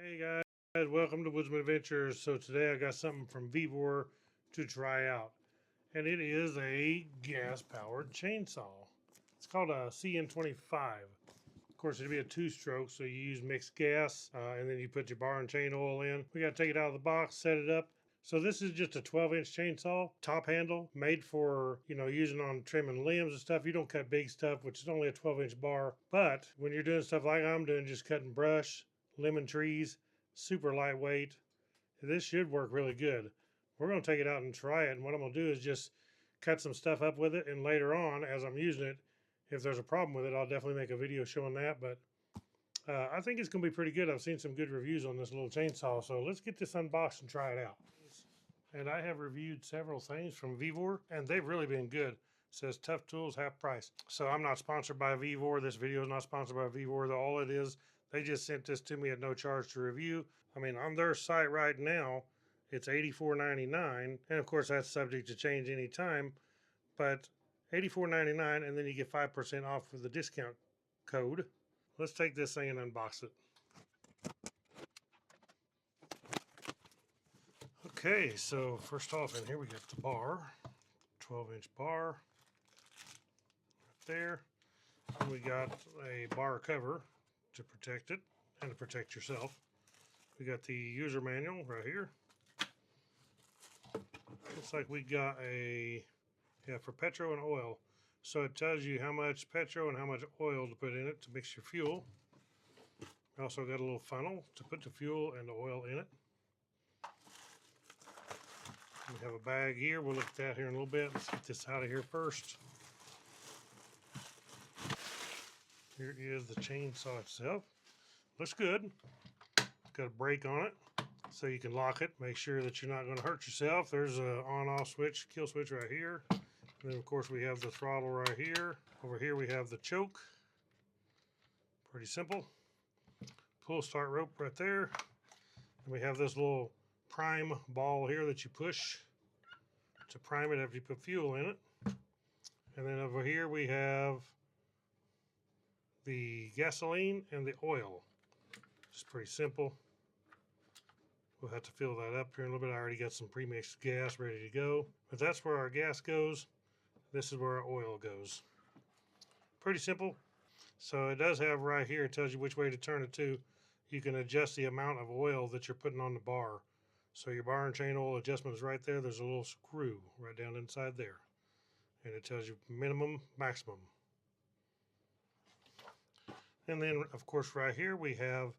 Hey guys, welcome to Woodzman Adventures. So today I got something from Vevor to try out, and it is a gas-powered chainsaw. It's called a CN25. Of course, it'd be a two-stroke, so you use mixed gas, and then you put your bar and chain oil in. We got to take it out of the box, set it up. So this is just a 12-inch chainsaw, top handle, made for, using on trimming limbs and stuff. You don't cut big stuff, which is only a 12-inch bar. But when you're doing stuff like I'm doing, just cutting brush, lemon trees, super lightweight, this should work really good. We're going to take it out and try it, and what I'm going to do is just cut some stuff up with it, and later on, as I'm using it, if there's a problem with it, I'll definitely make a video showing that. But I think it's going to be pretty good. I've seen some good reviews on this little chainsaw, so let's get this unboxed and try it out. And I have reviewed several things from Vevor, and they've really been good. It says tough tools, half price. So I'm not sponsored by Vevor. This video is not sponsored by Vevor. All it is, they just sent this to me at no charge to review. I mean, on their site right now, it's $84.99, and of course that's subject to change any time. But $84.99, and then you get 5% off with the discount code. Let's take this thing and unbox it. Okay, so first off, in here we got the bar, 12-inch bar right there. And we got a bar cover to protect it and to protect yourself. We got the user manual right here. Looks like we got for petrol and oil. So it tells you how much petrol and how much oil to put in it to mix your fuel. We also got a little funnel to put the fuel and the oil in it. We have a bag here. We'll look at that here in a little bit. Let's get this out of here first. Here is the chainsaw itself. Looks good. It's got a brake on it, so you can lock it. Make sure that you're not going to hurt yourself. There's a on-off switch, kill switch right here. And then, of course, we have the throttle right here. Over here, we have the choke. Pretty simple. Pull start rope right there. And we have this little prime ball here that you push to prime it after you put fuel in it. And then over here we have the gasoline and the oil. Just pretty simple. We'll have to fill that up here in a little bit. I already got some pre-mixed gas ready to go. But that's where our gas goes. This is where our oil goes. Pretty simple. So it does have right here, it tells you which way to turn it to. You can adjust the amount of oil that you're putting on the bar. So your bar and chain oil adjustment is right there. There's a little screw right down inside there. And it tells you minimum, maximum. And then, of course, right here we have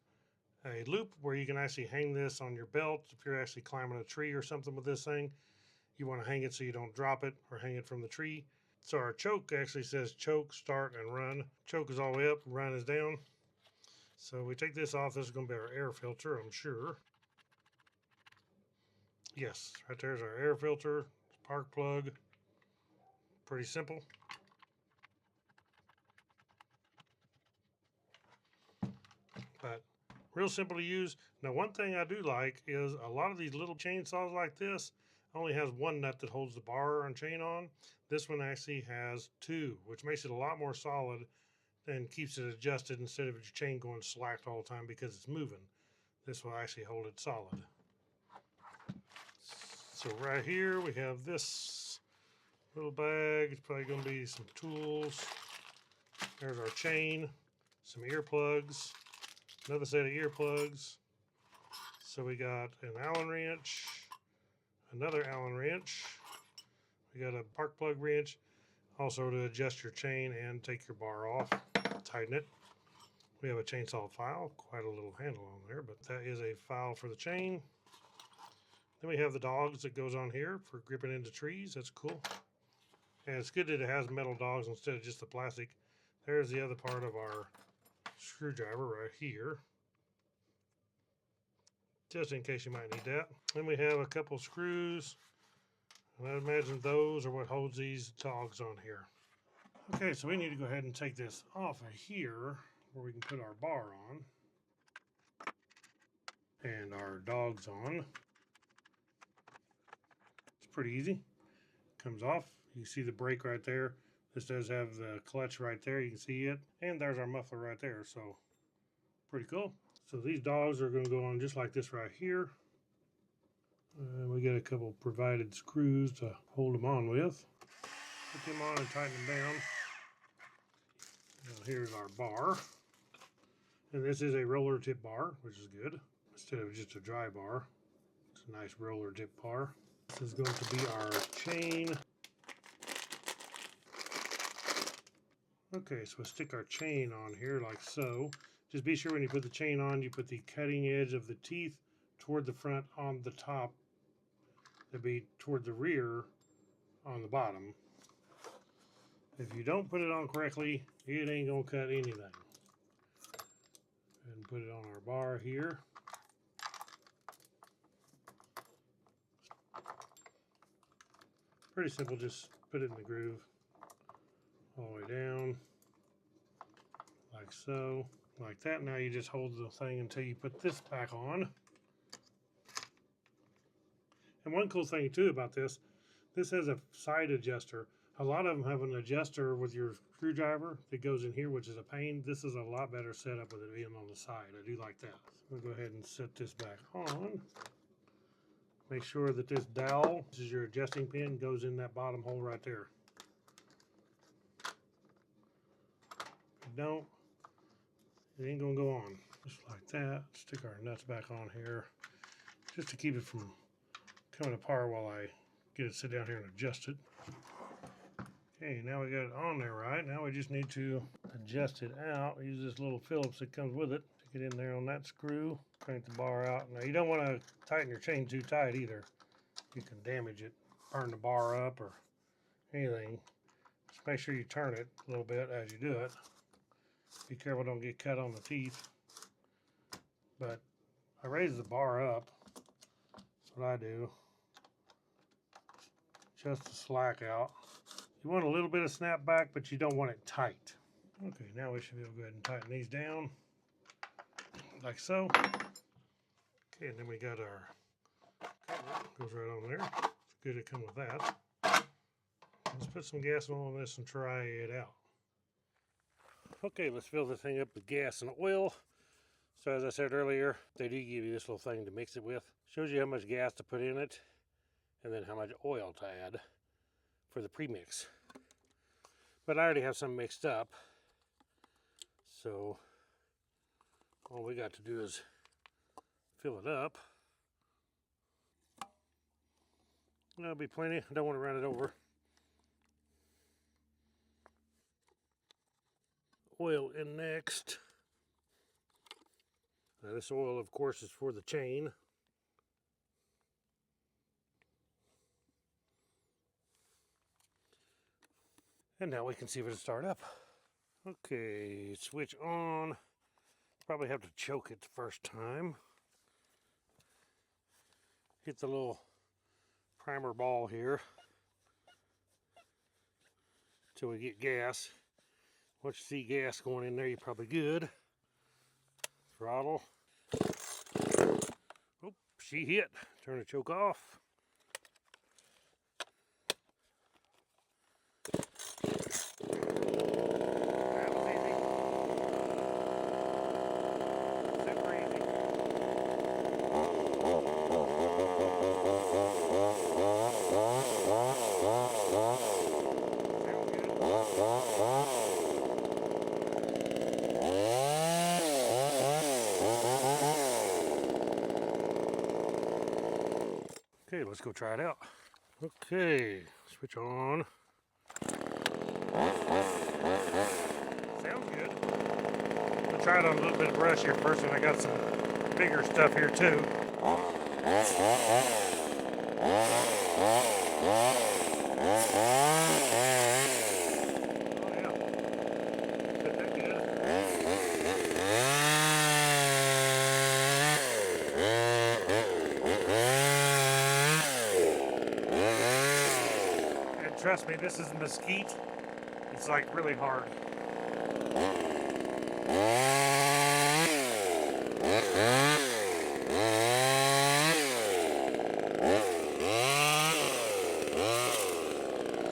a loop where you can actually hang this on your belt. If you're actually climbing a tree or something with this thing, you want to hang it so you don't drop it or hang it from the tree. So our choke actually says choke, start, and run. Choke is all the way up, run is down. So we take this off. This is going to be our air filter, I'm sure. Yes, right there's our air filter, spark plug. Pretty simple. But real simple to use. Now, one thing I do like is a lot of these little chainsaws like this only has one nut that holds the bar and chain on. This one actually has two, which makes it a lot more solid and keeps it adjusted instead of your chain going slacked all the time because it's moving. This will actually hold it solid. So right here we have this little bag. It's probably going to be some tools. There's our chain, some earplugs, another set of earplugs. So we got an Allen wrench, another Allen wrench. We got a spark plug wrench, also to adjust your chain and take your bar off, tighten it. We have a chainsaw file, quite a little handle on there, but that is a file for the chain. Then we have the dogs that goes on here for gripping into trees. That's cool. And it's good that it has metal dogs instead of just the plastic. There's the other part of our screwdriver right here, just in case you might need that. Then we have a couple screws, and I imagine those are what holds these dogs on here. Okay, so we need to go ahead and take this off of here where we can put our bar on and our dogs on. It's pretty easy. Comes off. You see the brake right there. This does have the clutch right there. You can see it. And there's our muffler right there. So pretty cool. So these dogs are going to go on just like this right here. We got a couple provided screws to hold them on with. Put them on and tighten them down. Now here's our bar. And this is a roller tip bar, which is good, instead of just a dry bar. It's a nice roller tip bar. This is going to be our chain. Okay, so we'll stick our chain on here like so. Just be sure when you put the chain on, you put the cutting edge of the teeth toward the front on the top. They'll be toward the rear on the bottom. If you don't put it on correctly, it ain't gonna cut anything. And put it on our bar here. Pretty simple, just put it in the groove all the way down, like so, like that. Now you just hold the thing until you put this back on. And one cool thing too about this has a side adjuster. A lot of them have an adjuster with your screwdriver that goes in here, which is a pain. This is a lot better setup with it being on the side. I do like that. We'll go ahead and set this back on. Make sure that this dowel, this is your adjusting pin, goes in that bottom hole right there. If you don't, it ain't gonna go on. Just like that. Stick our nuts back on here, just to keep it from coming apart while I get it sit down here and adjust it. Okay, now we got it on there right. Now we just need to adjust it out. Use this little Phillips that comes with it. Stick it in there on that screw. Crank the bar out. Now you don't want to tighten your chain too tight either. You can damage it, burn the bar up or anything. Just make sure you turn it a little bit as you do it. Be careful, don't get cut on the teeth. But I raise the bar up. That's what I do. Just to slack out. You want a little bit of snap back, but you don't want it tight. Okay, now we should be able to go ahead and tighten these down, like so. Okay, and then we got our cover, goes right on there. It's good to come with that. Let's put some gas on this and try it out. Okay, let's fill the thing up with gas and oil. So as I said earlier, they do give you this little thing to mix it with. Shows you how much gas to put in it, and then how much oil to add for the premix. But I already have some mixed up, so all we got to do is fill it up. That'll be plenty. I don't want to run it over. Oil in next. Now this oil, of course, is for the chain. And now we can see if it'll start up. Okay, switch on. Probably have to choke it the first time. Hit the little primer ball here till we get gas. Once you see gas going in there, you're probably good. Throttle. Oh, she hit. Turn the choke off. Okay, let's go try it out. Okay, switch on. Sounds good. I'll try it on a little bit of brush here first, and I got some bigger stuff here too. Trust me, this is mesquite. It's like really hard.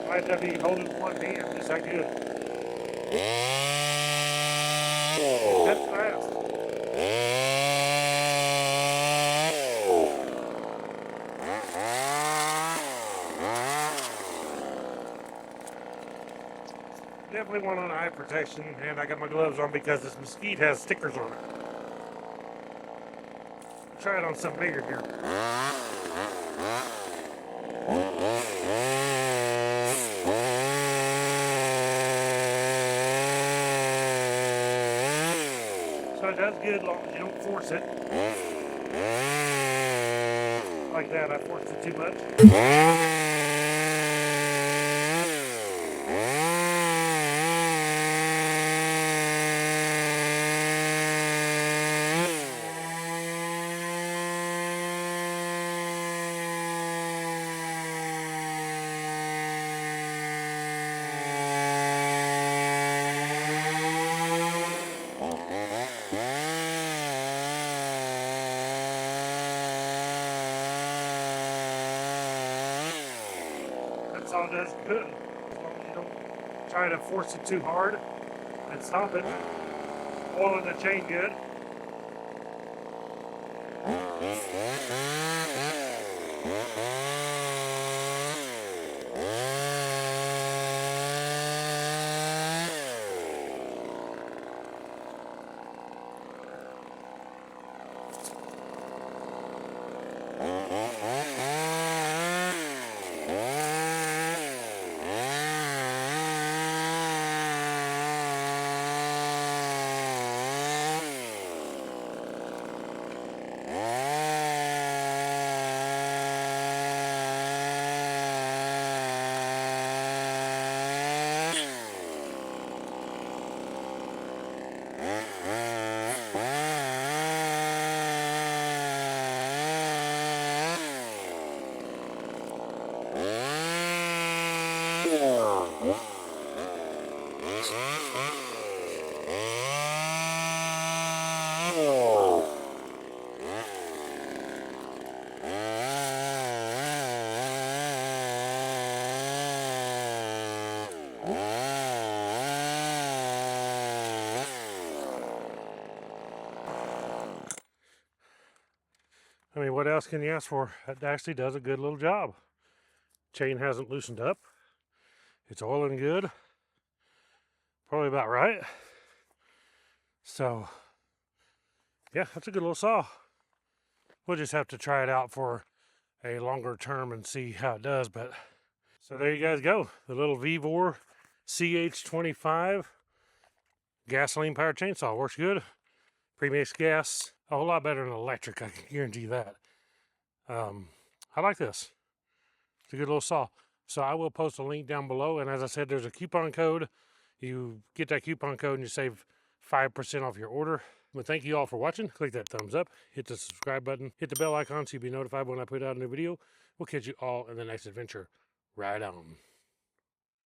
Might have to hold it with one hand, just like good. That's fast. Definitely want on eye protection, and I got my gloves on because this mesquite has stickers on it. Try it on something bigger here. So it does good as long as you don't force it. Like that, I forced it too much. That saw does good. As long as you don't try to force it too hard and stop it. Oiling the chain good. I mean, what else can you ask for? That actually does a good little job. Chain hasn't loosened up. It's oiling good. Probably about right. So, yeah, that's a good little saw. We'll just have to try it out for a longer term and see how it does. But so there you guys go. The little Vevor CH25 gasoline powered chainsaw. Works good. Pre-mixed gas. A whole lot better than electric, I can guarantee that. I like this. It's a good little saw. So I will post a link down below. And as I said, there's a coupon code. You get that coupon code and you save 5% off your order. But thank you all for watching. Click that thumbs up. Hit the subscribe button. Hit the bell icon so you'll be notified when I put out a new video. We'll catch you all in the next adventure. Right on.